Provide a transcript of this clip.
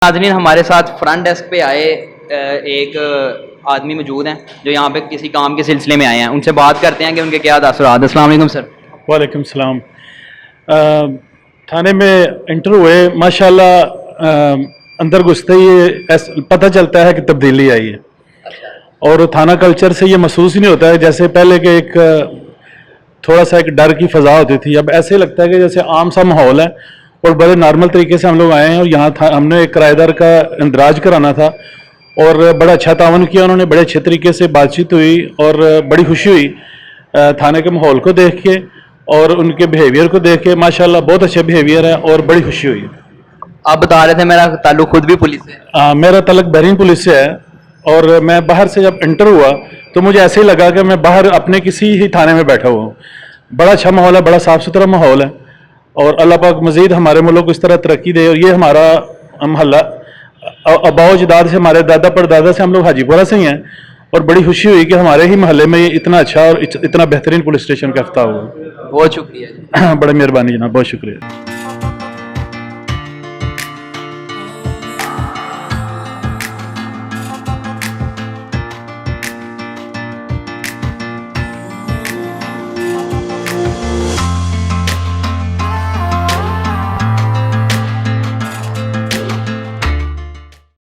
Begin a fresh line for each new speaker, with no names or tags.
नाज़रीन हमारे साथ फ्रंट डेस्क पे आए एक आदमी मौजूद हैं जो यहाँ पे किसी काम के सिलसिले में आए हैं। उनसे बात करते हैं कि उनके क्या तासुरात। अस्सलाम वालेकुम सर।
वालेकुम सलाम। थाने में इंटर हुए माशाल्लाह, अंदर घुसते ही पता चलता है कि तब्दीली आई है और थाना कल्चर से ये महसूस ही नहीं होता है जैसे पहले के एक थोड़ा सा एक डर की फ़ज़ा होती थी। अब ऐसे लगता है कि जैसे आम सा माहौल है और बड़े नॉर्मल तरीके से हम लोग आए हैं। और यहाँ था हमने एक किराएदार का इंदराज कराना था और बड़ा अच्छा तावन किया उन्होंने, बड़े अच्छे तरीके से बातचीत हुई और बड़ी खुशी हुई थाने के माहौल को देख के और उनके बिहेवियर को देख के। माशाल्लाह बहुत अच्छे बिहेवियर है और बड़ी खुशी हुई।
आप बता रहे थे मेरा ताल्लुक खुद भी पुलिस से।
मेरा ताल्लुक बहरीन पुलिस से है और मैं बाहर से जब इंटर हुआ तो मुझे ऐसे ही लगा कि मैं बाहर अपने किसी ही थाने में बैठा हुआ हूँ। बड़ा अच्छा माहौल है, बड़ा साफ़ सुथरा माहौल है और अल्लाह पाक मज़ीद हमारे मुल्क को इस तरह तरक्की दे। और ये हमारा महल्ला अबाओ अजदाद से, हमारे दादा परदादा से हम लोग हाजीपुरा से ही हैं और बड़ी खुशी हुई कि हमारे ही महल्ले में ये इतना अच्छा और इतना बेहतरीन पुलिस स्टेशन का इफ्ताह हुआ।
बहुत शुक्रिया।
बड़ी मेहरबानी जनाब, बहुत शुक्रिया।